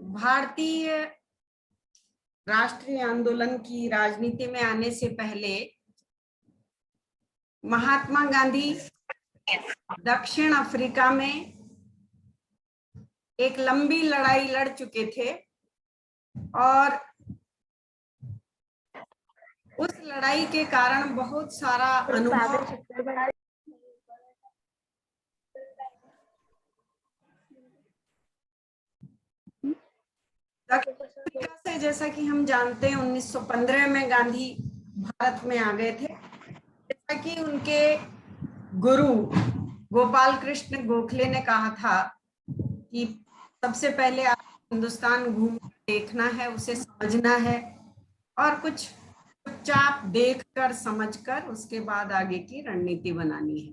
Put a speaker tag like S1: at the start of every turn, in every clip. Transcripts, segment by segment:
S1: भारतीय राष्ट्रीय आंदोलन की राजनीति में आने से पहले महात्मा गांधी दक्षिण अफ्रीका में एक लंबी लड़ाई लड़ चुके थे और उस लड़ाई के कारण बहुत सारा अनुभव दक्षिण अफ्रीका से, जैसा कि हम जानते हैं 1915 में गांधी भारत में आ गए थे। जैसा कि उनके गुरु गोपाल कृष्ण गोखले ने कहा था कि सबसे पहले आप हिंदुस्तान घूम देखना है, उसे समझना है और कुछ चुपचाप देखकर समझकर उसके बाद आगे की रणनीति बनानी है।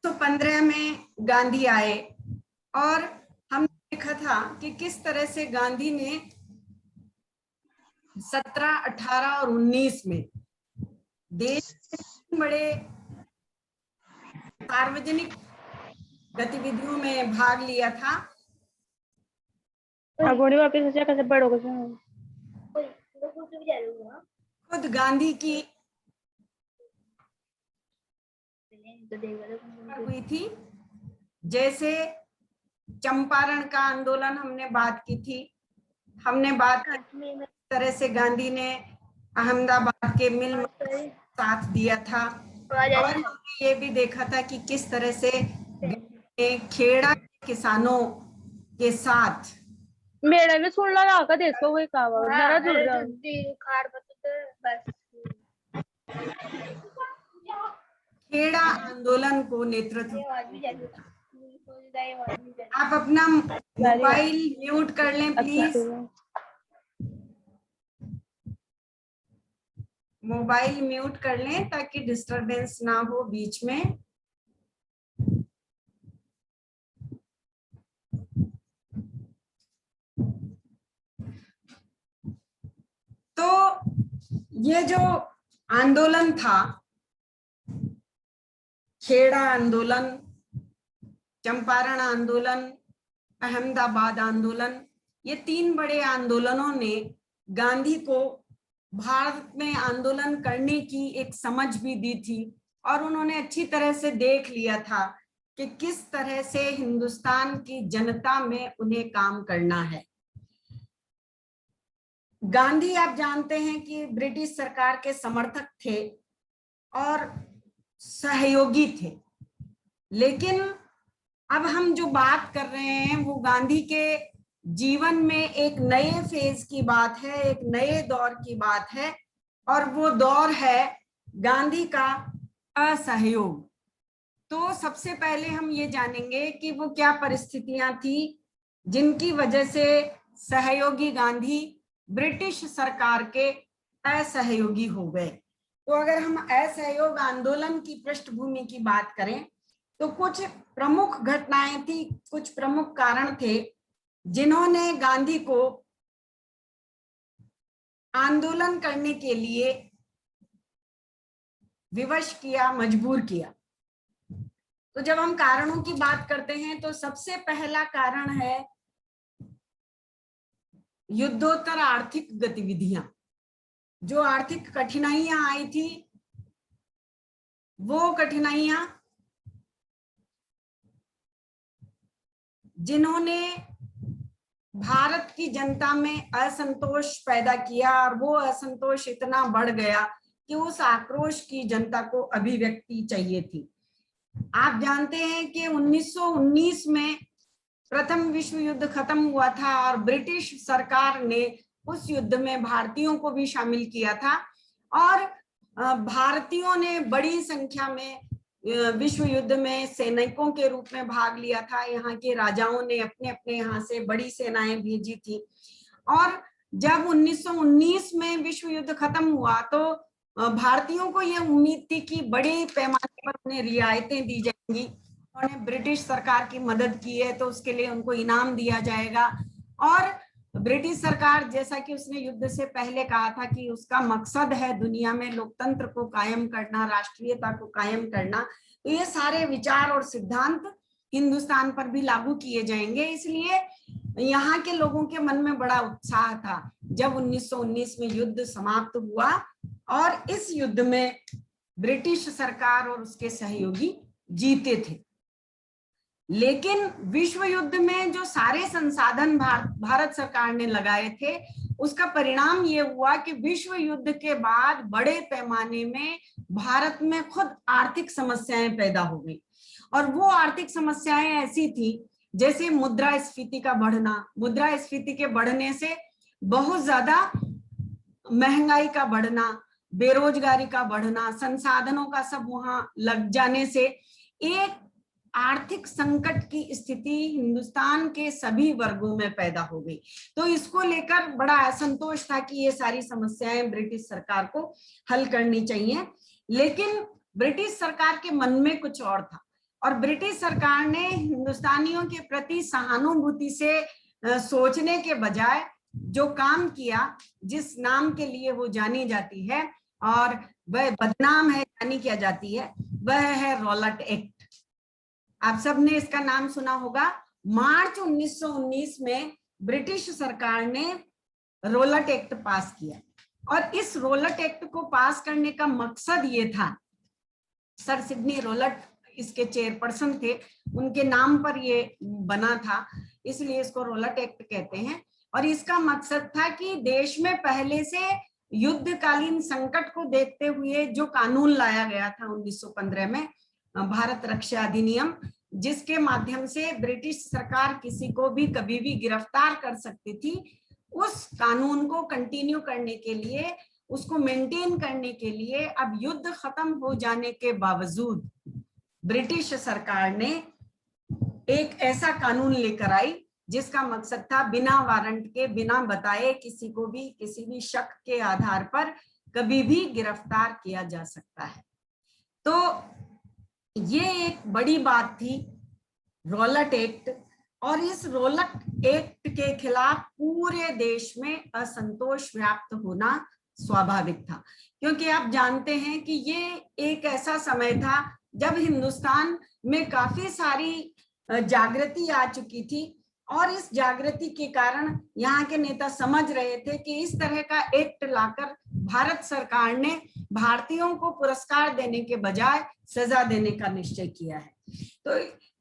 S1: तो 15 में गांधी आए और हमने देखा था कि किस तरह से गांधी ने 17, 18 और 19 में देश के बड़े सार्वजनिक गतिविधियों में भाग लिया था। खुद गांधी की हुई थी, जैसे चंपारण का आंदोलन हमने बात की थी। हमने बात की तरह से गांधी ने अहमदाबाद के मिल में साथ दिया था और हमने ये भी देखा था कि किस तरह से खेड़ा के किसानों के साथ
S2: मेरे सुन लगा का देखो कोई कावा जरा जुड़ जा
S1: खेड़ा आंदोलन को नेतृत्व। आप अपना मोबाइल म्यूट कर लें प्लीज। मोबाइल म्यूट कर लें ताकि डिस्टरबेंस ना हो बीच में। तो ये जो आंदोलन था, खेड़ा आंदोलन, चंपारण आंदोलन, अहमदाबाद आंदोलन, ये 3 बड़े आंदोलनों ने गांधी को भारत में आंदोलन करने की एक समझ भी दी थी और उन्होंने अच्छी तरह से देख लिया था कि किस तरह से हिंदुस्तान की जनता में उन्हें काम करना है। गांधी, आप जानते हैं कि ब्रिटिश सरकार के समर्थक थे और सहयोगी थे, लेकिन अब हम जो बात कर रहे हैं वो गांधी के जीवन में एक नए फेज की बात है, एक नए दौर की बात है और वो दौर है गांधी का असहयोग। तो सबसे पहले हम ये जानेंगे कि वो क्या परिस्थितियां थी जिनकी वजह से सहयोगी गांधी ब्रिटिश सरकार के असहयोगी हो गए। तो अगर हम असहयोग आंदोलन की पृष्ठभूमि की बात करें तो कुछ प्रमुख घटनाएं थी, कुछ प्रमुख कारण थे जिन्होंने गांधी को आंदोलन करने के लिए विवश किया, मजबूर किया। तो जब हम कारणों की बात करते हैं तो सबसे पहला कारण है युद्धोत्तर आर्थिक गतिविधियां। जो आर्थिक कठिनाइयां आई थी वो कठिनाइयां जिन्होंने भारत की जनता में असंतोष पैदा किया और वो असंतोष इतना बढ़ गया कि उस आक्रोश की जनता को अभिव्यक्ति चाहिए थी। आप जानते हैं कि 1919 में प्रथम विश्व युद्ध खत्म हुआ था और ब्रिटिश सरकार ने उस युद्ध में भारतीयों को भी शामिल किया था और भारतीयों ने बड़ी संख्या में विश्व युद्ध में सैनिकों के रूप में भाग लिया था। यहाँ के राजाओं ने अपने अपने यहाँ से बड़ी सेनाएं भेजी थी और जब 1919 में विश्व युद्ध खत्म हुआ तो भारतीयों को यह उम्मीद थी कि बड़े पैमाने पर उन्हें रियायतें दी जाएंगी। उन्होंने ब्रिटिश सरकार की मदद की है तो उसके लिए उनको इनाम दिया जाएगा और ब्रिटिश सरकार, जैसा कि उसने युद्ध से पहले कहा था कि उसका मकसद है दुनिया में लोकतंत्र को कायम करना, राष्ट्रीयता को कायम करना, तो ये सारे विचार और सिद्धांत हिंदुस्तान पर भी लागू किए जाएंगे। इसलिए यहाँ के लोगों के मन में बड़ा उत्साह था जब 1919 में युद्ध समाप्त हुआ और इस युद्ध में ब्रिटिश सरकार और उसके सहयोगी जीते थे। लेकिन विश्व युद्ध में जो सारे संसाधन भारत सरकार ने लगाए थे, उसका परिणाम ये हुआ कि विश्व युद्ध के बाद बड़े पैमाने में भारत में खुद आर्थिक समस्याएं पैदा हो गई। और वो आर्थिक समस्याएं ऐसी थी जैसे मुद्रास्फीति का बढ़ना। मुद्रास्फीति के बढ़ने से बहुत ज्यादा महंगाई का बढ़ना, बेरोजगारी का बढ़ना, संसाधनों का सब वहां लग जाने से एक आर्थिक संकट की स्थिति हिंदुस्तान के सभी वर्गों में पैदा हो गई। तो इसको लेकर बड़ा असंतोष था कि ये सारी समस्याएं ब्रिटिश सरकार को हल करनी चाहिए। लेकिन ब्रिटिश सरकार के मन में कुछ और था और ब्रिटिश सरकार ने हिंदुस्तानियों के प्रति सहानुभूति से सोचने के बजाय जो काम किया, जिस नाम के लिए वो जानी जाती है और वह बदनाम है जानी क्या जाती है, वह है रॉलेट एक्ट। आप सबने इसका नाम सुना होगा। मार्च 1919 में ब्रिटिश सरकार ने रॉलेट एक्ट पास किया और इस रॉलेट एक्ट को पास करने का मकसद ये था, सर सिडनी रॉलेट इसके चेयरपर्सन थे, उनके नाम पर ये बना था, इसलिए इसको रॉलेट एक्ट कहते हैं। और इसका मकसद था कि देश में पहले से युद्धकालीन संकट को देखते हुए जो कानून लाया गया था 1915 में, भारत रक्षा अधिनियम, जिसके माध्यम से ब्रिटिश सरकार किसी को भी कभी भी गिरफ्तार कर सकती थी, उस कानून को कंटिन्यू करने के लिए, उसको मेंटेन करने के लिए अब युद्ध खत्म हो जाने के बावजूद ब्रिटिश सरकार ने एक ऐसा कानून लेकर आई जिसका मकसद था बिना वारंट के, बिना बताए किसी को भी किसी भी शक के आधार पर कभी भी गिरफ्तार किया जा सकता है। तो ये एक बड़ी बात थी रॉलेट एक्ट। और इस रॉलेट एक्ट के खिलाफ पूरे देश में असंतोष व्याप्त होना स्वाभाविक था, क्योंकि आप जानते हैं कि ये एक ऐसा समय था जब हिंदुस्तान में काफी सारी जागृति आ चुकी थी और इस जागृति के कारण यहाँ के नेता समझ रहे थे कि इस तरह का एक्ट लाकर भारत सरकार ने भारतीयों को पुरस्कार देने के बजाय सजा देने का निश्चय किया है। तो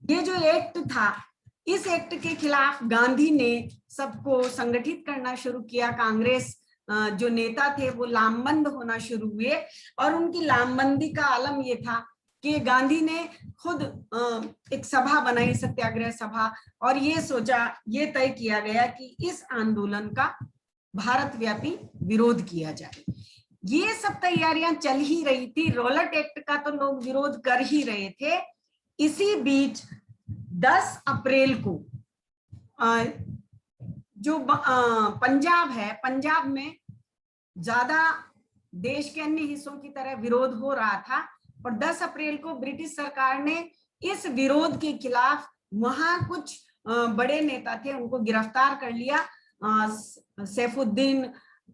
S1: ये जो एक्ट था, इस एक्ट के खिलाफ गांधी ने सबको संगठित करना शुरू किया। कांग्रेस जो नेता थे वो लामबंद होना शुरू हुए और उनकी लामबंदी का आलम ये था कि गांधी ने खुद एक सभा बनाई, सत्याग्रह सभा, और ये सोचा, ये तय किया गया कि इस आंदोलन का भारत व्यापी विरोध किया जाए। ये सब तैयारियां चल ही रही थी। रॉलेट एक्ट का तो लोग विरोध कर ही रहे थे। इसी बीच 10 अप्रैल को जो पंजाब है, पंजाब में ज्यादा देश के अन्य हिस्सों की तरह विरोध हो रहा था और 10 अप्रैल को ब्रिटिश सरकार ने इस विरोध के खिलाफ वहां कुछ बड़े नेता थे, उनको गिरफ्तार कर लिया, सैफुद्दीन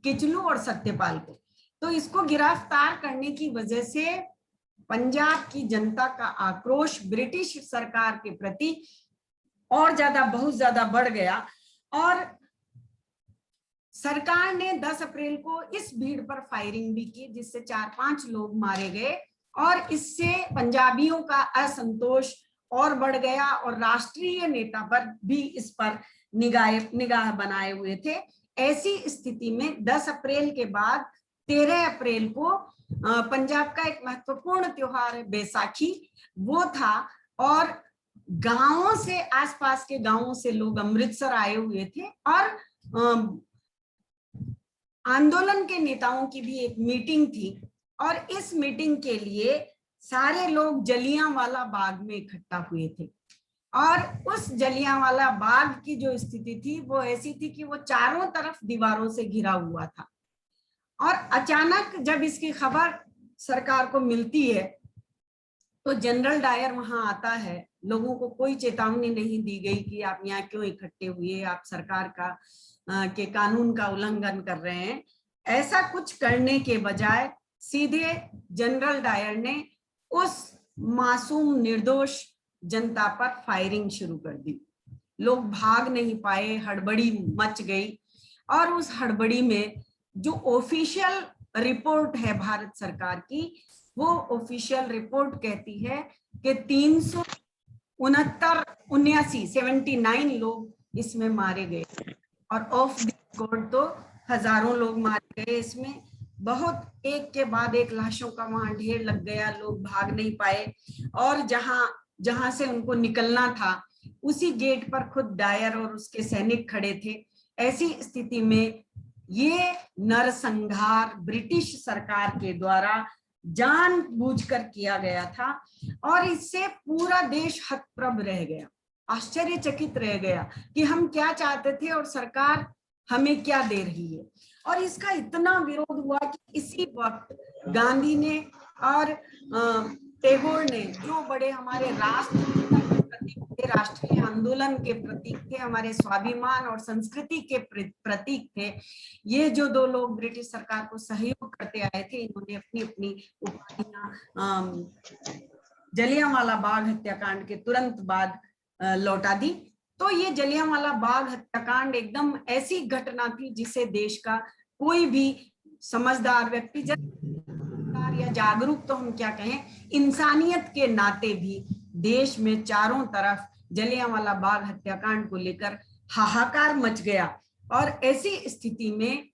S1: किचलू और सत्यपाल को। तो इसको गिरफ्तार करने की वजह से पंजाब की जनता का आक्रोश ब्रिटिश सरकार के प्रति और ज्यादा, बहुत ज्यादा बढ़ गया और सरकार ने 10 अप्रैल को इस भीड़ पर फायरिंग भी की, जिससे 4-5 लोग मारे गए और इससे पंजाबियों का असंतोष और बढ़ गया और राष्ट्रीय नेता पर भी इस पर निगाह बनाए हुए थे। ऐसी स्थिति में 10 अप्रैल के बाद 13 अप्रैल को पंजाब का एक महत्वपूर्ण त्योहार है बैसाखी, वो था और गांवों से, आसपास के गांवों से लोग अमृतसर आए हुए थे और आंदोलन के नेताओं की भी एक मीटिंग थी और इस मीटिंग के लिए सारे लोग जलियांवाला बाग में इकट्ठा हुए थे। और उस जलियांवाला बाग की जो स्थिति थी वो ऐसी थी कि वो चारों तरफ दीवारों से घिरा हुआ था और अचानक जब इसकी खबर सरकार को मिलती है तो जनरल डायर वहां आता है। लोगों को कोई चेतावनी नहीं दी गई कि आप यहाँ क्यों इकट्ठे हुए, आप सरकार का के कानून का उल्लंघन कर रहे हैं। ऐसा कुछ करने के बजाय सीधे जनरल डायर ने उस मासूम निर्दोष जनता पर फायरिंग शुरू कर दी। लोग भाग नहीं पाए, हड़बड़ी मच गई। और उस हड़बड़ी में जो ऑफिशियल रिपोर्ट है भारत सरकार की, वो ऑफिशियल रिपोर्ट कहती है कि 79 लोग इसमें मारे गए, और ऑफ द रिकॉर्ड तो हजारों लोग मारे गए इसमें। बहुत एक के बाद एक लाशों का वहां ढेर लग गया, लोग भाग नहीं पाए। और जहां से उनको निकलना था उसी गेट पर खुद डायर और उसके सैनिक खड़े थे। ऐसी स्थिति में ये नरसंहार ब्रिटिश सरकार के द्वारा जानबूझकर किया गया था, और इससे पूरा देश हतप्रभ रह गया, आश्चर्यचकित रह गया कि हम क्या चाहते थे और सरकार हमें क्या दे रही है। और इसका इतना विरोध हुआ कि इसी वक्त गांधी ने और टैगोर ने, जो बड़े हमारे राष्ट्रीय आंदोलन के प्रतीक थे, हमारे स्वाभिमान और संस्कृति के प्रतीक थे, ये जो दो लोग ब्रिटिश सरकार को सहयोग करते आए थे, इन्होंने अपनी अपनी उपाधियां जलियांवाला बाग हत्याकांड के तुरंत बाद लौटा दी। तो ये जलियांवाला बाग हत्याकांड एकदम ऐसी घटना थी जिसे देश का कोई भी समझदार व्यक्ति या जागरूक, तो हम क्या कहें, इंसानियत के नाते भी देश में चारों तरफ जलियांवाला बाग हत्याकांड को लेकर हाहाकार मच गया। और ऐसी स्थिति में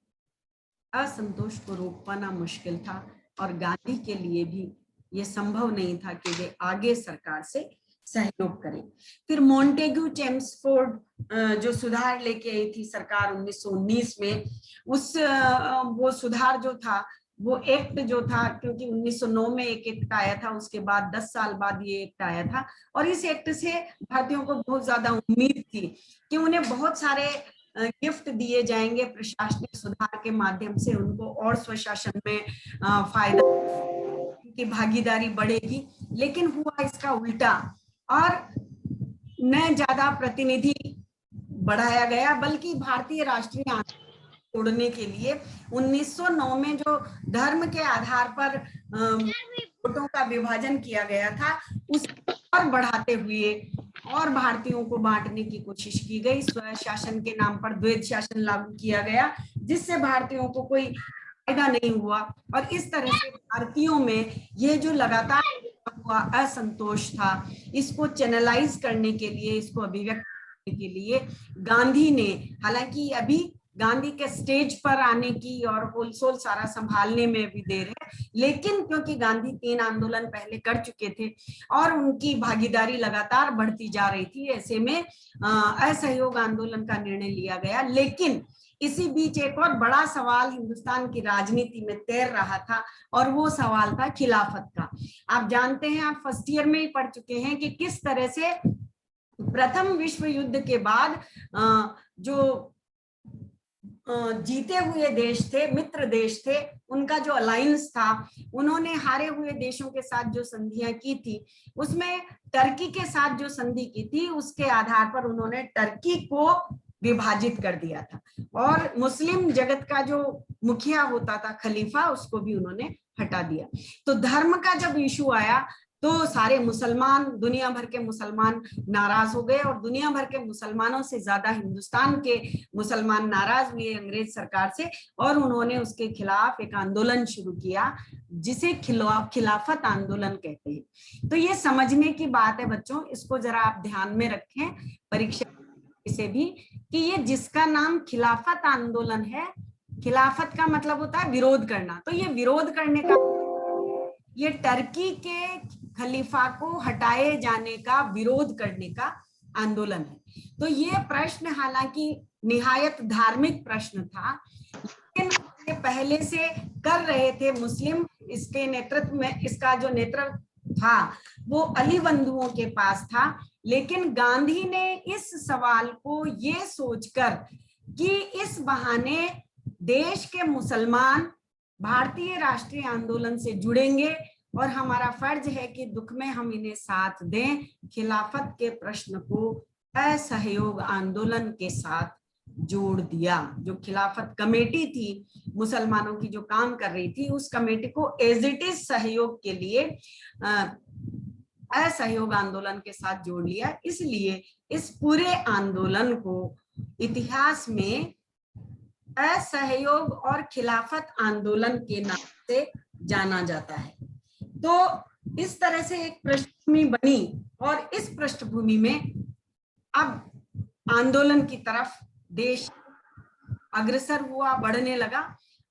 S1: असंतोष को रोक पाना मुश्किल था, और गांधी के लिए भी ये संभव नहीं था कि वे आगे सरकार से सहयोग करें। फिर मॉन्टेग्यू चेम्सफोर्ड जो सुधार लेके आई थी सरकार 1919 में, वो सुधार जो था, वो एक्ट जो था, क्योंकि 1909 में एक एक्ट आया था, उसके बाद 10 साल बाद ये एक्ट आया था, और इस एक्ट से भारतीयों को बहुत ज्यादा उम्मीद थी कि उन्हें बहुत सारे गिफ्ट दिए जाएंगे प्रशासनिक सुधार के माध्यम से, उनको और स्वशासन में फायदा की भागीदारी बढ़ेगी। लेकिन हुआ इसका उल्टा, और न ज्यादा प्रतिनिधि बढ़ाया गया, बल्कि भारतीय राष्ट्रीय आंदोलन तोड़ने के लिए 1909 में जो धर्म के आधार पर वोटों का विभाजन किया गया था, उसे और बढ़ाते हुए और भारतीयों को बांटने की कोशिश की गई। स्वशासन के नाम पर द्वैध शासन लागू किया गया, जिससे भारतीयों को कोई फायदा नहीं हुआ। और इस तरह से भारतीयों में ये जो लगातार हुआ असंतोष था, इसको चैनलाइज करने के लिए, इसको अभिव्यक्त करने के लिए गांधी ने, हालांकि अभी गांधी के स्टेज पर आने की और होलसोल सारा संभालने में भी देर है, लेकिन क्योंकि गांधी 3 आंदोलन पहले कर चुके थे और उनकी भागीदारी लगातार बढ़ती जा रही थी, ऐसे में असहयोग आंदोलन का निर्णय लिया गया। लेकिन इसी बीच एक और बड़ा सवाल हिंदुस्तान की राजनीति में तैर रहा था, और वो सवाल था खिलाफत का। आप जानते हैं, आप फर्स्ट ईयर में ही पढ़ चुके हैं कि किस तरह से प्रथम विश्व युद्ध के बाद जो जीते हुए देश थे, मित्र देश थे, उनका जो अलायंस था, उन्होंने हारे हुए देशों के साथ जो संधियां की थी, उसमें टर्की के साथ जो संधि की थी, उसके आधार पर उन्होंने टर्की को विभाजित कर दिया था, और मुस्लिम जगत का जो मुखिया होता था, खलीफा, उसको भी उन्होंने हटा दिया। तो धर्म का जब इशू आया तो सारे मुसलमान, दुनिया भर के मुसलमान नाराज हो गए, और दुनिया भर के मुसलमानों से ज्यादा हिंदुस्तान के मुसलमान नाराज हुए अंग्रेज सरकार से, और उन्होंने उसके खिलाफ एक आंदोलन शुरू किया, जिसे खिलाफत आंदोलन कहते हैं। तो ये समझने की बात है बच्चों, इसको जरा आप ध्यान में रखें परीक्षा से भी, कि ये जिसका नाम खिलाफत आंदोलन है, खिलाफत का मतलब होता है विरोध करना, तो ये विरोध करने का, ये टर्की के खलीफा को हटाए जाने का विरोध करने का आंदोलन है। तो ये प्रश्न हालांकि निहायत धार्मिक प्रश्न था, लेकिन ये पहले से कर रहे थे मुस्लिम, इसके नेतृत्व में, इसका जो नेतृत्व था वो अली बंधुओं के पास था। लेकिन गांधी ने इस सवाल को ये सोचकर कि इस बहाने देश के मुसलमान भारतीय राष्ट्रीय आंदोलन से जुड़ेंगे, और हमारा फर्ज है कि दुख में हम इन्हें साथ दें, खिलाफत के प्रश्न को असहयोग आंदोलन के साथ जोड़ दिया। जो खिलाफत कमेटी थी मुसलमानों की जो काम कर रही थी, उस कमेटी को एज इट इज सहयोग के लिए असहयोग आंदोलन के साथ जोड़ लिया। इसलिए इस पूरे आंदोलन को इतिहास में असहयोग और खिलाफत आंदोलन के नाम से जाना जाता है। तो इस तरह से एक पृष्ठभूमि बनी और इस पृष्ठभूमि में अब आंदोलन की तरफ देश अग्रसर हुआ, बढ़ने लगा।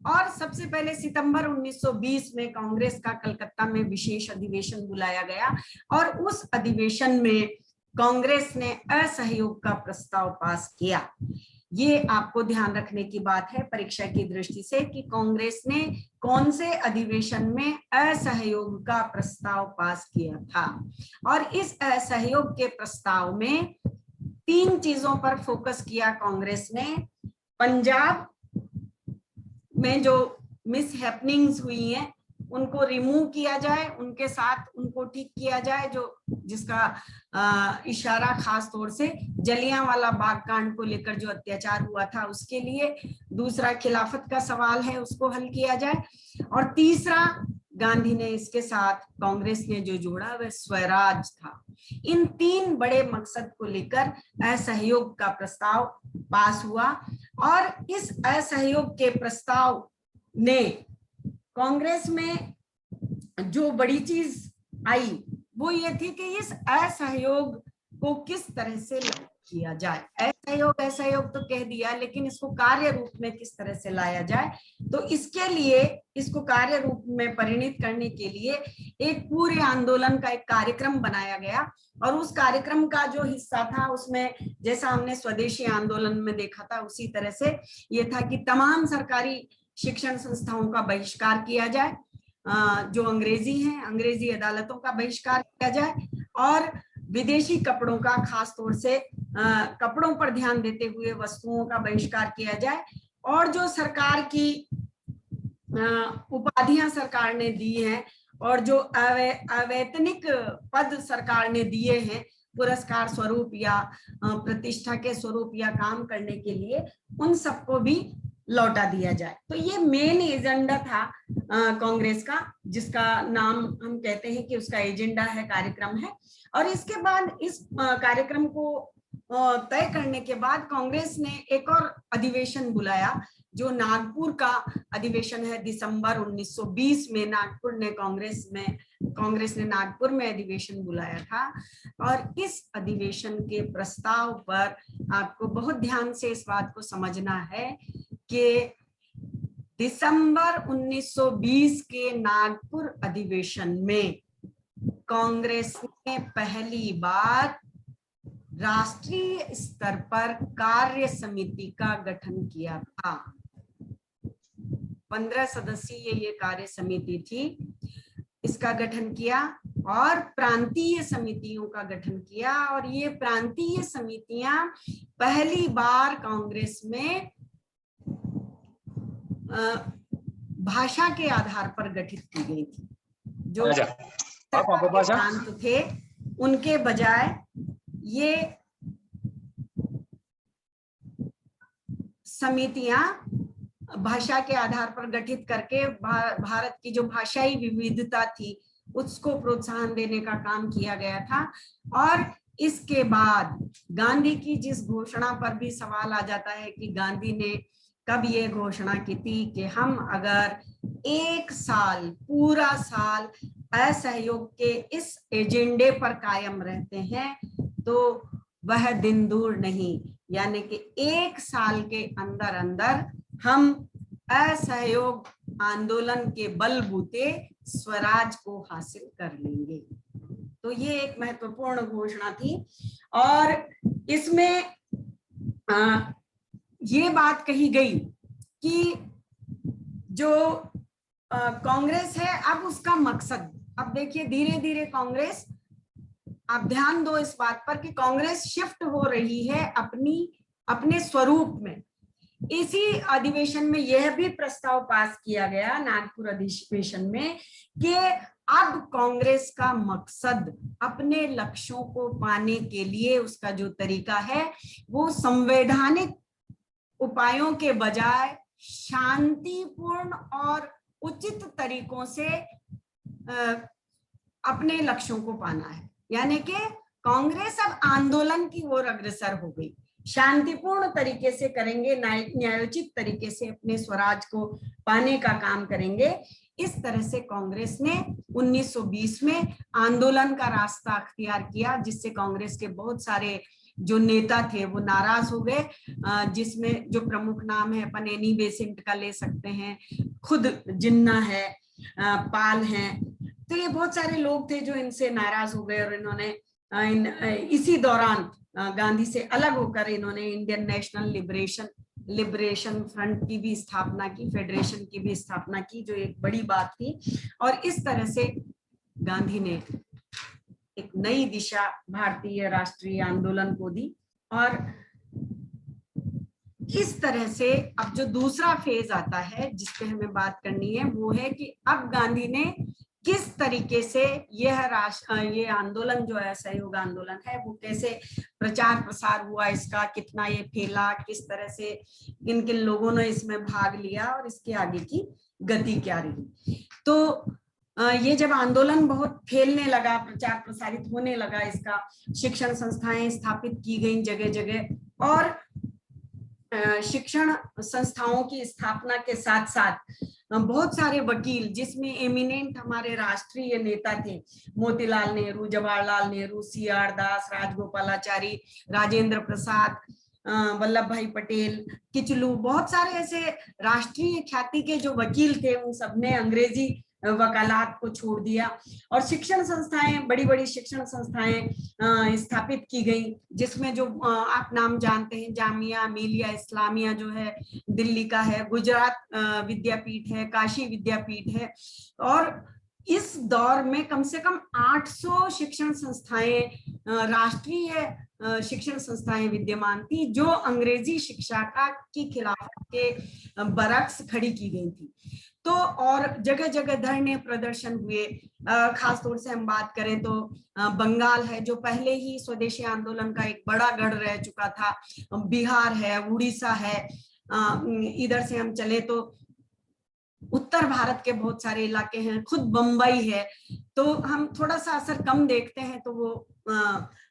S1: और सबसे पहले सितंबर 1920 में कांग्रेस का कलकत्ता में विशेष अधिवेशन बुलाया गया और उस अधिवेशन में कांग्रेस ने असहयोग का प्रस्ताव पास किया। ये आपको ध्यान रखने की बात है परीक्षा की दृष्टि से कि कांग्रेस ने कौन से अधिवेशन में असहयोग का प्रस्ताव पास किया था। और इस असहयोग के प्रस्ताव में 3 चीजों पर फोकस किया कांग्रेस ने। पंजाब में जो मिस हैपनिंग्स हुई हैं उनको रिमूव किया जाए, उनके साथ उनको ठीक किया जाए, जो जिसका इशारा खास तौर से जलियांवाला बाग कांड को लेकर जो अत्याचार हुआ था उसके लिए। दूसरा खिलाफत का सवाल है, उसको हल किया जाए। और तीसरा गांधी ने इसके साथ कांग्रेस ने जो जोड़ा वह स्वराज था। इन 3 बड़े मकसद को लेकर असहयोग का प्रस्ताव पास हुआ। और इस असहयोग के प्रस्ताव ने कांग्रेस में जो बड़ी चीज आई वो ये थी कि इस असहयोग को किस तरह से लागू किया जाए। असहयोग तो कह दिया, लेकिन इसको कार्य रूप में किस तरह से लाया जाए। तो इसके लिए इसको कार्य रूप में परिणित करने के लिए एक पूरे आंदोलन का एक कार्यक्रम बनाया गया। और उस कार्यक्रम का जो हिस्सा था उसमें जैसा हमने स्वदेशी आंदोलन में देखा था उसी तरह से ये था कि तमाम सरकारी शिक्षण संस्थाओं का बहिष्कार किया जाए, जो अंग्रेजी हैं अंग्रेजी अदालतों का बहिष्कार किया जाए, और विदेशी कपड़ों का खास तौर से कपड़ों पर ध्यान देते हुए वस्तुओं का बहिष्कार किया जाए। और जो सरकार की उपाधियां सरकार ने दी हैं और जो अवैतनिक पद सरकार ने दिए हैं पुरस्कार स्वरूप या प्रतिष्ठा के स्वरूप या काम करने के लिए, उन सबको भी लौटा दिया जाए। तो ये मेन एजेंडा था कांग्रेस का, जिसका नाम हम कहते हैं कि उसका एजेंडा है, कार्यक्रम है। और इसके बाद इस कार्यक्रम को तय करने के बाद कांग्रेस ने एक और अधिवेशन बुलाया जो नागपुर का अधिवेशन है। दिसंबर 1920 में कांग्रेस ने नागपुर में अधिवेशन बुलाया था। और इस अधिवेशन के प्रस्ताव पर आपको बहुत ध्यान से इस बात को समझना है कि दिसंबर 1920 के नागपुर अधिवेशन में कांग्रेस ने पहली बार राष्ट्रीय स्तर पर कार्य समिति का गठन किया था। 15 सदस्यीय ये कार्य समिति थी, इसका गठन किया और प्रांतीय समितियों का गठन किया। और ये प्रांतीय समितियां पहली बार कांग्रेस में भाषा के आधार पर गठित की गई थी। जो प्रांत थे उनके बजाय ये समितियां भाषा के आधार पर गठित करके भारत की जो भाषाई विविधता थी उसको प्रोत्साहन देने का काम किया गया था। और इसके बाद गांधी की जिस घोषणा पर भी सवाल आ जाता है कि गांधी ने कब ये घोषणा की थी कि हम अगर 1 साल पूरा साल असहयोग के इस एजेंडे पर कायम रहते हैं तो वह दिन दूर नहीं, यानी कि 1 साल के अंदर अंदर हम असहयोग आंदोलन के बलबूते स्वराज को हासिल कर लेंगे। तो ये एक महत्वपूर्ण घोषणा थी। और इसमें ये बात कही गई कि जो कांग्रेस है अब उसका मकसद, अब देखिए धीरे धीरे कांग्रेस, आप ध्यान दो इस बात पर कि कांग्रेस शिफ्ट हो रही है अपने स्वरूप में। इसी अधिवेशन में यह भी प्रस्ताव पास किया गया नागपुर अधिवेशन में कि अब कांग्रेस का मकसद अपने लक्ष्यों को पाने के लिए उसका जो तरीका है वो संवैधानिक उपायों के बजाय शांतिपूर्ण और उचित तरीकों से अपने लक्ष्यों को पाना है। यानी कि कांग्रेस अब आंदोलन की ओर अग्रसर हो गई, शांतिपूर्ण तरीके से करेंगे, न्यायोचित तरीके से अपने स्वराज को पाने का काम करेंगे। इस तरह से कांग्रेस ने 1920 में आंदोलन का रास्ता अख्तियार किया, जिससे कांग्रेस के बहुत सारे जो नेता थे वो नाराज हो गए, जिसमें जो प्रमुख नाम है अपन एनी बेसेंट का ले सकते हैं, खुद जिन्ना है, पाल हैं, तो ये बहुत सारे लोग थे जो इनसे नाराज हो गए और इन्होंने इसी दौरान गांधी से अलग होकर इन्होंने इंडियन नेशनल लिबरेशन फ्रंट की भी स्थापना की, फेडरेशन की भी स्थापना की, जो एक बड़ी बात थी। और इस तरह से गांधी ने एक नई दिशा भारतीय राष्ट्रीय आंदोलन को दी। और इस तरह से अब जो दूसरा फेज आता है जिस पे हमें बात करनी है वो है कि अब गांधी ने किस तरीके से ये आंदोलन जो है, सहयोग आंदोलन है, वो कैसे प्रचार प्रसार हुआ, इसका कितना ये फैला, किस तरह से किन किन लोगों ने इसमें भाग लिया और इसके आगे की गति क्या रही। तो ये जब आंदोलन बहुत फैलने लगा, प्रचार प्रसारित होने लगा, इसका शिक्षण संस्थाएं स्थापित की गई जगह जगह, और शिक्षण संस्थाओं की स्थापना के साथ साथ बहुत सारे वकील, जिसमें एमिनेंट हमारे राष्ट्रीय नेता थे, मोतीलाल नेहरू, जवाहरलाल नेहरू, CR दास, राजगोपालाचारी, राजेंद्र प्रसाद, वल्लभ भाई पटेल, किचलू, बहुत सारे ऐसे राष्ट्रीय ख्याति के जो वकील थे, उन सबने अंग्रेजी वकालत को छोड़ दिया और शिक्षण संस्थाएं, बड़ी बड़ी शिक्षण संस्थाएं स्थापित की गई, जिसमें जो आप नाम जानते हैं, जामिया मिलिया इस्लामिया जो है दिल्ली का है, गुजरात विद्यापीठ है, काशी विद्यापीठ है। और इस दौर में कम से कम 800 शिक्षण संस्थाएं, राष्ट्रीय शिक्षण संस्थाएं विद्यमान थी, जो अंग्रेजी शिक्षा की खिलाफत के बरक्स खड़ी की गई थी। तो और जगह जगह धरने प्रदर्शन हुए। खासतौर से हम बात करें तो बंगाल है, जो पहले ही स्वदेशी आंदोलन का एक बड़ा गढ़ रह चुका था, बिहार है, उड़ीसा है, इधर से हम चले तो उत्तर भारत के बहुत सारे इलाके हैं, खुद बंबई है। तो हम थोड़ा सा असर कम देखते हैं तो वो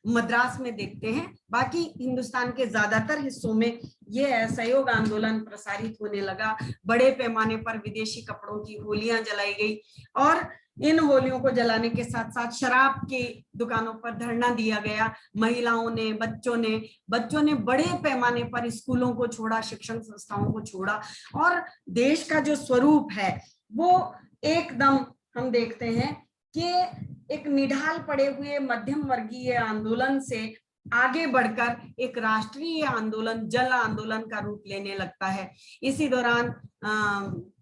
S1: मद्रास में देखते हैं, बाकी हिंदुस्तान के ज्यादातर हिस्सों में ये असहयोग आंदोलन प्रसारित होने लगा। बड़े पैमाने पर विदेशी कपड़ों की होलियां जलाई गई और इन होलियों को जलाने के साथ साथ शराब की दुकानों पर धरना दिया गया। महिलाओं ने, बच्चों ने बड़े पैमाने पर स्कूलों को छोड़ा, शिक्षण संस्थाओं को छोड़ा, और देश का जो स्वरूप है वो एकदम हम देखते हैं कि एक निढाल पड़े हुए मध्यम वर्गीय आंदोलन से आगे बढ़कर एक राष्ट्रीय आंदोलन, जल आंदोलन का रूप लेने लगता है। इसी दौरान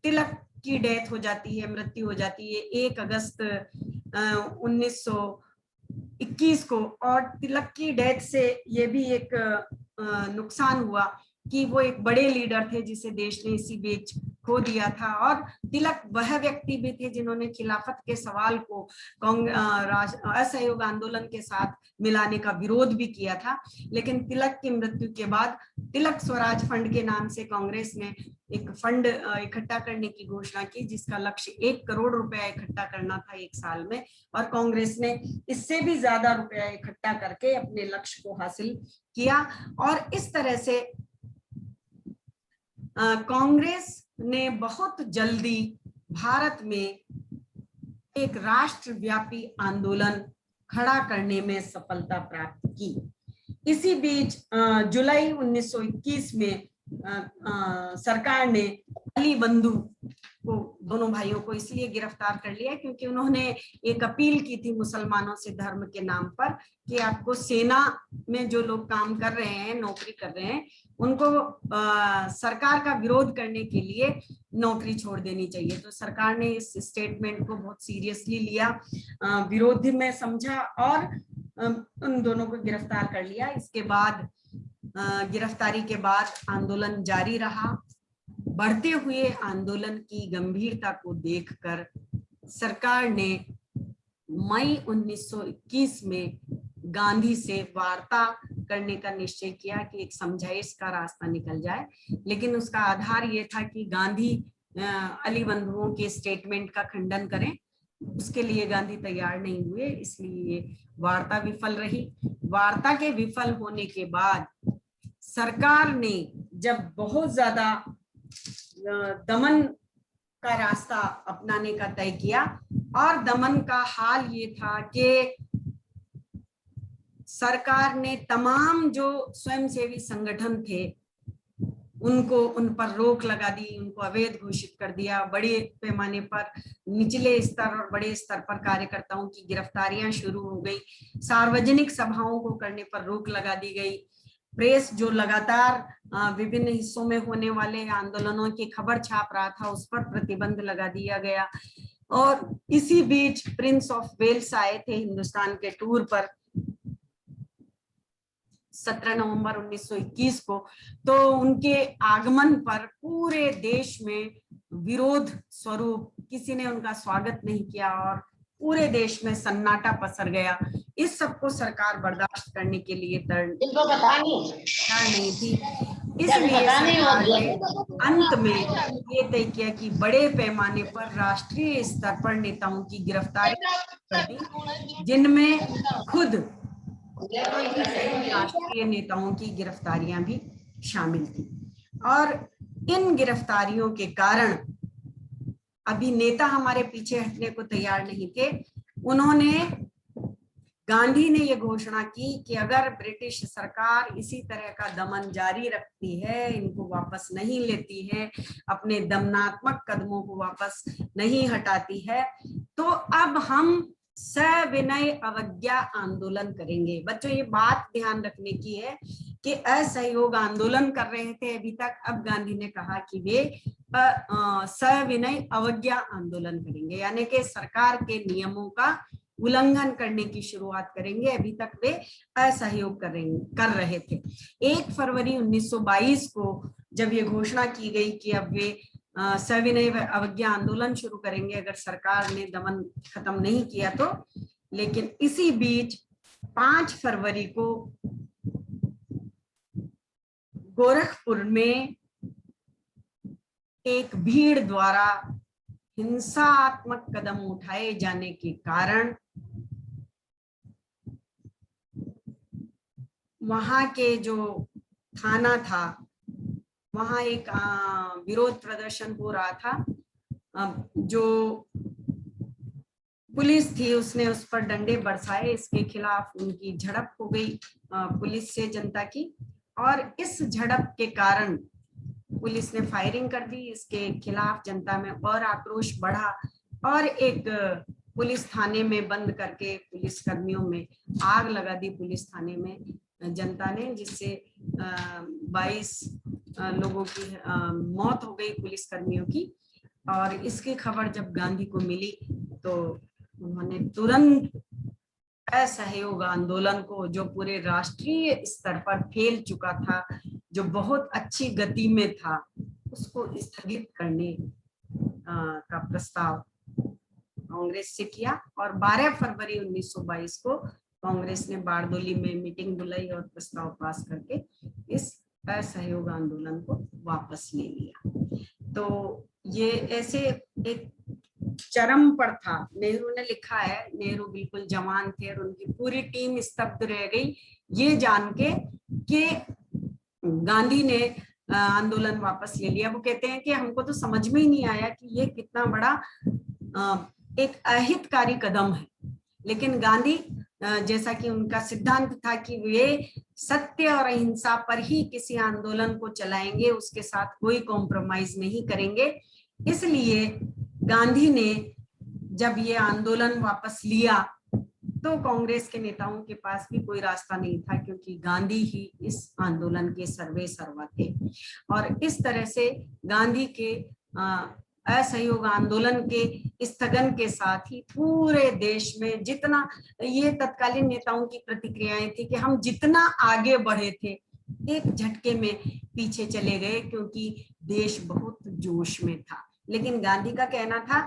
S1: तिलक की डेथ हो जाती है, मृत्यु हो जाती है 1 अगस्त 1921 को। और तिलक की डेथ से ये भी एक नुकसान हुआ कि वो एक बड़े लीडर थे जिसे देश ने इसी बीच खो दिया था। और तिलक वह व्यक्ति भी थे जिन्होंने खिलाफत के सवाल को असहयोग आंदोलन के साथ मिलाने का विरोध भी किया था। लेकिन तिलक की मृत्यु के बाद तिलक स्वराज फंड के नाम से कांग्रेस ने एक फंड इकट्ठा करने की घोषणा की, जिसका लक्ष्य 1 करोड़ रुपया इकट्ठा करना था 1 साल में, और कांग्रेस ने इससे भी ज्यादा रुपया इकट्ठा करके अपने लक्ष्य को हासिल किया। और इस तरह से कांग्रेस ने बहुत जल्दी भारत में एक राष्ट्रव्यापी आंदोलन खड़ा करने में सफलता प्राप्त की। इसी बीच जुलाई 1921 में सरकार ने अली बंधु को, दोनों भाइयों को इसलिए गिरफ्तार कर लिया क्योंकि उन्होंने एक अपील की थी मुसलमानों से धर्म के नाम पर कि आपको सेना में जो लोग काम कर रहे हैं, नौकरी कर रहे हैं, उनको सरकार का विरोध करने के लिए नौकरी छोड़ देनी चाहिए। तो सरकार ने इस स्टेटमेंट को बहुत सीरियसली लिया, विरोध में समझा और उन दोनों को गिरफ्तार कर लिया। इसके बाद गिरफ्तारी के बाद आंदोलन जारी रहा। बढ़ते हुए आंदोलन की गंभीरता को देखकर सरकार ने मई 1921 में गांधी से वार्ता करने का निश्चय किया कि एक समझाइश का रास्ता निकल जाए। लेकिन उसका आधार ये था कि गांधी अली बंधुओं के स्टेटमेंट का खंडन करें, उसके लिए गांधी तैयार नहीं हुए, इसलिए वार्ता विफल रही। वार्ता के विफल होने के बाद सरकार ने जब बहुत ज्यादा दमन का रास्ता अपनाने का तय किया, और दमन का हाल ये था कि सरकार ने तमाम जो स्वयंसेवी संगठन थे उनको, उन पर रोक लगा दी, उनको अवैध घोषित कर दिया। बड़े पैमाने पर निचले स्तर और बड़े स्तर पर कार्यकर्ताओं की गिरफ्तारियां शुरू हो गई। सार्वजनिक सभाओं को करने पर रोक लगा दी गई। प्रेस जो लगातार विभिन्न हिस्सों में होने वाले आंदोलनों की खबर छाप रहा था, उस पर प्रतिबंध लगा दिया गया। और इसी बीच प्रिंस ऑफ वेल्स आए थे हिंदुस्तान के टूर पर 17 नवंबर 1921 को। तो उनके आगमन पर पूरे देश में विरोध स्वरूप किसी ने उनका स्वागत नहीं किया और पूरे देश में सन्नाटा पसर गया। इस सबको सरकार बर्दाश्त करने के लिए तैयार नहीं थी। इसलिए सरकार ने अंत में ये तय किया कि बड़े पैमाने पर राष्ट्रीय स्तर पर नेताओं की गिरफ्तारी कर दी, जिनमें खुद राष्ट्रीय नेताओं की गिरफ्तारियां भी शामिल थी। और इन गिरफ्तारियों के कारण अभी नेता हमारे पीछे हटने को तैयार नहीं थे। गांधी ने यह घोषणा की कि अगर ब्रिटिश सरकार इसी तरह का दमन जारी रखती है, इनको वापस नहीं लेती है, अपने दमनात्मक कदमों को वापस नहीं हटाती है, तो अब हम सविनय अवज्ञा आंदोलन करेंगे। बच्चों, ये बात ध्यान रखने की है कि असहयोग आंदोलन कर रहे थे अभी तक, अब गांधी ने कहा कि वे सविनय अवज्ञा आंदोलन करेंगे, यानी कि सरकार के नियमों का उल्लंघन करने की शुरुआत करेंगे। अभी तक वे असहयोग कर रहे थे। 1 फरवरी 1922 को जब ये घोषणा की गई कि अब वे सविनय अवज्ञा आंदोलन शुरू करेंगे अगर सरकार ने दमन खत्म नहीं किया तो। लेकिन इसी बीच 5 फरवरी को गोरखपुर में एक भीड़ द्वारा हिंसात्मक कदम उठाए जाने के कारण वहां के जो थाना था वहां एक विरोध प्रदर्शन हो रहा था। जो पुलिस थी उसने उस पर डंडे बरसाए, इसके खिलाफ उनकी झड़प हो गई पुलिस से जनता की, और इस झड़प के कारण पुलिस ने फायरिंग कर दी। इसके खिलाफ जनता में और आक्रोश बढ़ा और एक पुलिस थाने में बंद करके पुलिस कर्मियों में आग लगा दी पुलिस थाने में जनता ने, जिससे 22 लोगों की मौत हो गई पुलिस कर्मियों की। और इसकी खबर जब गांधी को मिली तो उन्होंने तुरंत असहयोग आंदोलन को, जो पूरे राष्ट्रीय स्तर पर फैल चुका था, जो बहुत अच्छी गति में था, उसको स्थगित करने का प्रस्ताव कांग्रेस से किया। और 12 फरवरी 1922 को कांग्रेस ने बारडोली में मीटिंग बुलाई और प्रस्ताव पास करके इस असहयोग आंदोलन को वापस ले लिया। तो ये ऐसे एक चरम पर था। नेहरू ने लिखा है, नेहरू बिल्कुल जवान थे और उनकी पूरी टीम स्तब्ध रह गई ये जान के कि गांधी ने आंदोलन वापस ले लिया। वो कहते हैं कि हमको तो समझ में ही नहीं आया कि ये कितना बड़ा एक अहितकारी कदम है, लेकिन गांधी जैसा कि उनका सिद्धांत था कि वे सत्य और अहिंसा पर ही किसी आंदोलन को चलाएंगे, उसके साथ कोई कॉम्प्रोमाइज नहीं करेंगे। इसलिए गांधी ने जब ये आंदोलन वापस लिया तो कांग्रेस के नेताओं के पास भी कोई रास्ता नहीं था, क्योंकि गांधी ही इस आंदोलन के सर्वे सर्वा थे। और इस तरह से गांधी के असहयोग आंदोलन के स्थगन के साथ ही पूरे देश में जितना, ये तत्कालीन नेताओं की प्रतिक्रियाएं थी कि हम जितना आगे बढ़े थे एक झटके में पीछे चले गए, क्योंकि देश बहुत जोश में था। लेकिन गांधी का कहना था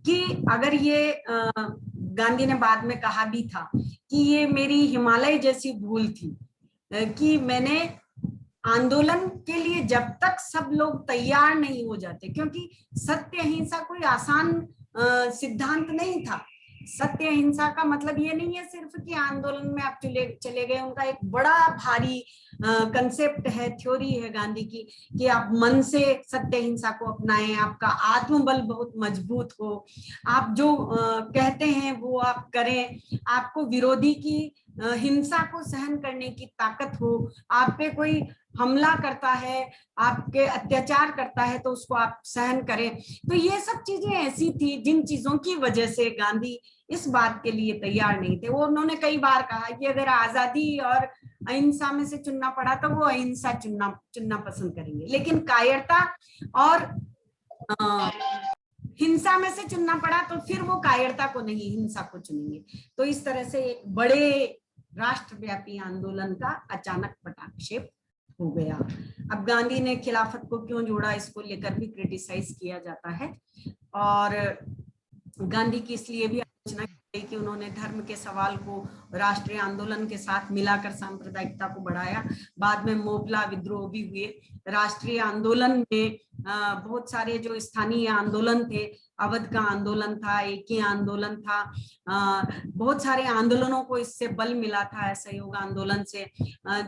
S1: कि अगर ये गांधी ने बाद में कहा भी था कि ये मेरी हिमालय जैसी भूल थी कि मैंने आंदोलन के लिए जब तक सब लोग तैयार नहीं हो जाते, क्योंकि सत्य अहिंसा कोई आसान सिद्धांत नहीं था। सत्य अहिंसा का मतलब ये नहीं है सिर्फ कि आंदोलन में आप चले गए। उनका एक बड़ा भारी कंसेप्ट है, थ्योरी है गांधी की, कि आप मन से सत्य अहिंसा को अपनाएं, आपका आत्मबल बहुत मजबूत हो, आप जो कहते हैं वो आप करें, आपको विरोधी की हिंसा को सहन करने की ताकत हो, आप पे कोई हमला करता है, आपके अत्याचार करता है तो उसको आप सहन करें। तो ये सब चीजें ऐसी थी जिन चीजों की वजह से गांधी इस बात के लिए तैयार नहीं थे। वो उन्होंने कई बार कहा कि अगर आजादी और अहिंसा में से चुनना पड़ा तो वो अहिंसा चुनना पसंद करेंगे, लेकिन कायरता और हिंसा में से चुनना पड़ा तो फिर वो कायरता को नहीं, हिंसा को चुनेंगे। तो इस तरह से एक बड़े राष्ट्रव्यापी आंदोलन का अचानक पटाक्षेप हो गया। अब गांधी ने खिलाफत को क्यों जोड़ा, इसको लेकर भी क्रिटिसाइज किया जाता है, और गांधी की इसलिए भी आलोचना की गई कि उन्होंने धर्म के सवाल को राष्ट्रीय आंदोलन के साथ मिलाकर सांप्रदायिकता को बढ़ाया। बाद में मोपला विद्रोह भी हुए। राष्ट्रीय आंदोलन में बहुत सारे जो स्थानीय आंदोलन थे, अवध का आंदोलन था, एकी आंदोलन था, बहुत सारे आंदोलनों को इससे बल मिला था, असहयोग आंदोलन से।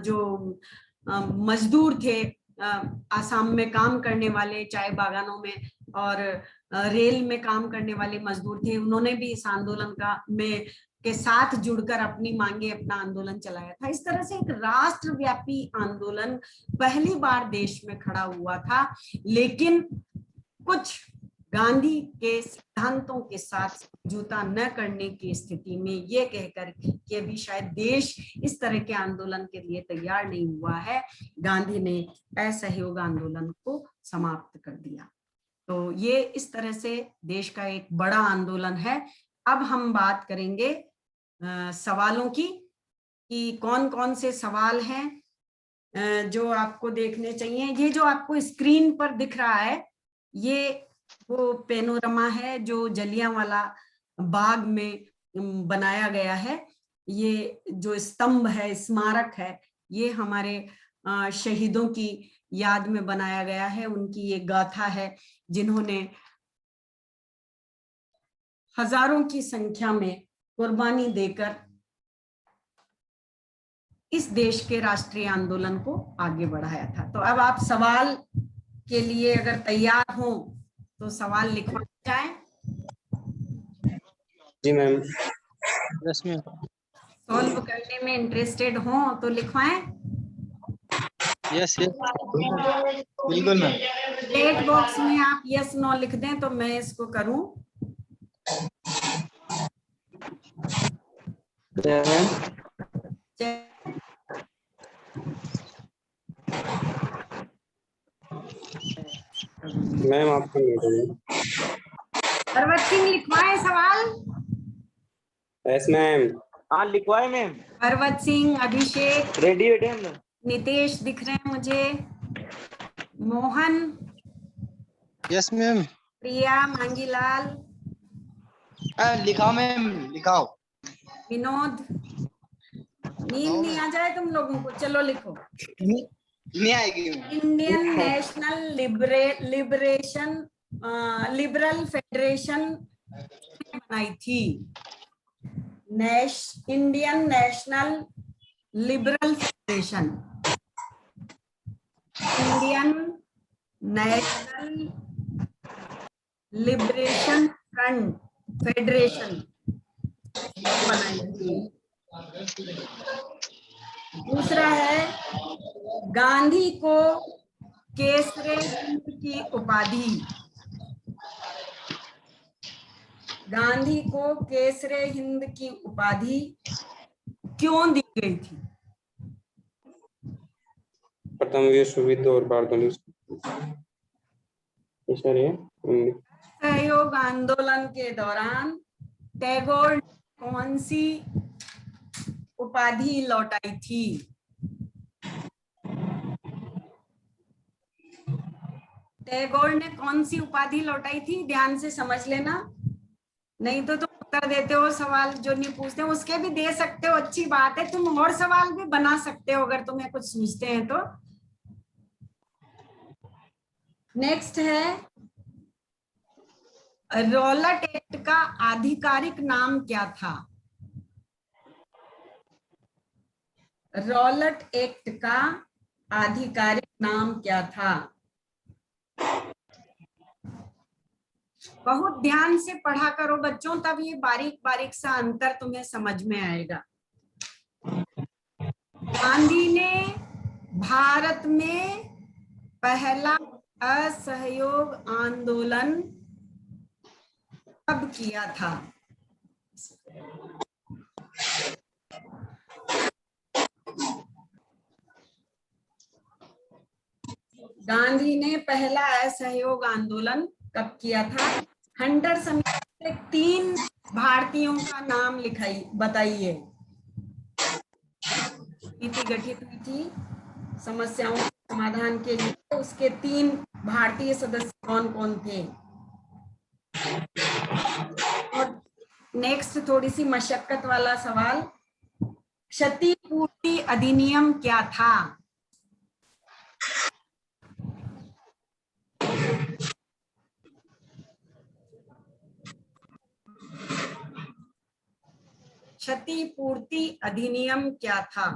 S1: जो मजदूर थे आसाम में काम करने वाले, चाय बागानों में और रेल में काम करने वाले मजदूर थे, उन्होंने भी इस आंदोलन के साथ जुड़कर अपनी मांगे, अपना आंदोलन चलाया था। इस तरह से एक राष्ट्रव्यापी आंदोलन पहली बार देश में खड़ा हुआ था, लेकिन कुछ गांधी के सिद्धांतों के साथ समझौता न करने की स्थिति में ये कहकर कि अभी शायद देश इस तरह के आंदोलन के लिए तैयार नहीं हुआ है, गांधी ने असहयोग आंदोलन को समाप्त कर दिया। तो ये इस तरह से देश का एक बड़ा आंदोलन है। अब हम बात करेंगे सवालों की, कि कौन कौन से सवाल हैं जो आपको देखने चाहिए। ये जो आपको स्क्रीन पर दिख रहा है, ये वो पेनोरमा है जो जलियांवाला बाग में बनाया गया है। ये जो स्तंभ है, स्मारक है, ये हमारे शहीदों की याद में बनाया गया है। उनकी ये गाथा है, जिन्होंने हजारों की संख्या में कुर्बानी देकर इस देश के राष्ट्रीय आंदोलन को आगे बढ़ाया था। तो अब आप सवाल के लिए अगर तैयार हो तो सवाल लिखवा जाए।
S3: जी मैम।
S4: Yes ma'am.
S1: सॉल्व करने में इंटरेस्टेड हो तो लिखवाएं।
S4: यस यस बिल्कुल मैम।
S1: चैट बॉक्स में आप यस नो लिख दें तो मैं इसको करूं।
S3: मैम आपको
S1: पर्वत सिंह लिखवाएं सवाल।
S3: Yes ma'am.
S4: हाँ लिखवाए मैम।
S1: पर्वत सिंह, अभिषेक,
S4: रेडी बैठे हम लोग।
S1: नितेश दिख रहे हैं मुझे, मोहन,
S4: यस मैम।
S1: प्रिया, मांगीलाल,
S4: लिखाओ मैम लिखाओ।
S1: विनोद। नींद नहीं आ जाए तुम लोगों को, चलो लिखो।
S4: नहीं आएगी।
S1: इंडियन नेशनल लिबरल फेडरेशन बनाई थी। Indian national liberal federation, Indian national liberation front federation बनाई थी। दूसरा है, गांधी को केसरे हिंद की उपाधि, गांधी को केसरे हिंद की उपाधि क्यों दी गई थी?
S3: प्रथम विश्व युद्ध और भारत
S1: सहयोग आंदोलन के दौरान टैगोर ने कौन सी उपाधि लौटाई थी? टैगोर ने कौन सी उपाधि लौटाई थी? ध्यान से समझ लेना, नहीं तो तुम उत्तर देते हो सवाल जो नहीं पूछते, उसके भी दे सकते हो, अच्छी बात है। तुम और सवाल भी बना सकते हो अगर तुम्हें कुछ समझते हैं तो। नेक्स्ट है रॉलेट एक्ट का आधिकारिक नाम क्या था? रॉलेट एक्ट का आधिकारिक नाम क्या था? बहुत ध्यान से पढ़ा करो बच्चों, तब ये बारीक बारीक सा अंतर तुम्हें समझ में आएगा। गांधी ने भारत में पहला असहयोग आंदोलन कब किया था? गांधी ने पहला असहयोग आंदोलन कब किया था? हंटर समिति से 3 भारतीयों का नाम लिखाई, बताइए। समिति गठित हुई थी समस्याओं के समाधान के लिए, उसके 3 भारतीय सदस्य कौन कौन थे? और नेक्स्ट थोड़ी सी मशक्कत वाला सवाल, क्षतिपूर्ति अधिनियम क्या था? क्षतिपूर्ति अधिनियम क्या था?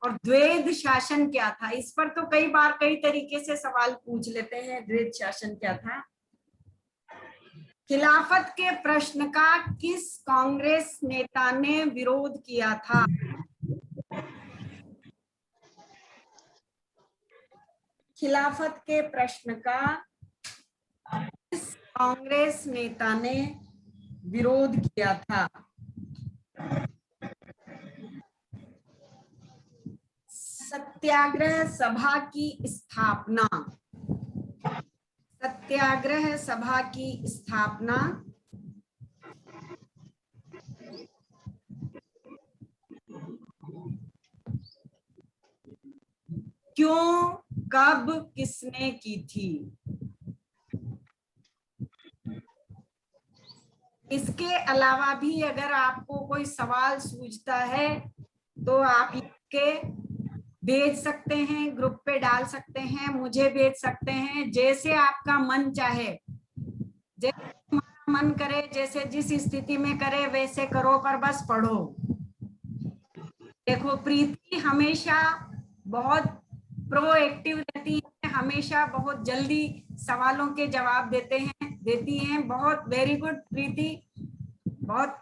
S1: और द्वैध शासन क्या था? इस पर तो कई बार कई तरीके से सवाल पूछ लेते हैं। द्वैध शासन क्या था? खिलाफत के प्रश्न का किस कांग्रेस नेता ने विरोध किया था? खिलाफत के प्रश्न का किस कांग्रेस नेता ने विरोध किया था? सत्याग्रह सभा की स्थापना। सत्याग्रह सभा की स्थापना क्यों, कब, किसने की थी? इसके अलावा भी अगर आपको कोई सवाल सूझता है तो आप लिख के भेज सकते हैं, ग्रुप पे डाल सकते हैं, मुझे भेज सकते हैं, जैसे आपका मन चाहे, जैसे तुम्हारा मन करे, जैसे जिस स्थिति में करे वैसे करो, पर बस पढ़ो। देखो प्रीति हमेशा बहुत प्रोएक्टिव रहती है, हमेशा बहुत जल्दी सवालों के जवाब देती हैं। बहुत वेरी गुड प्रीति, बहुत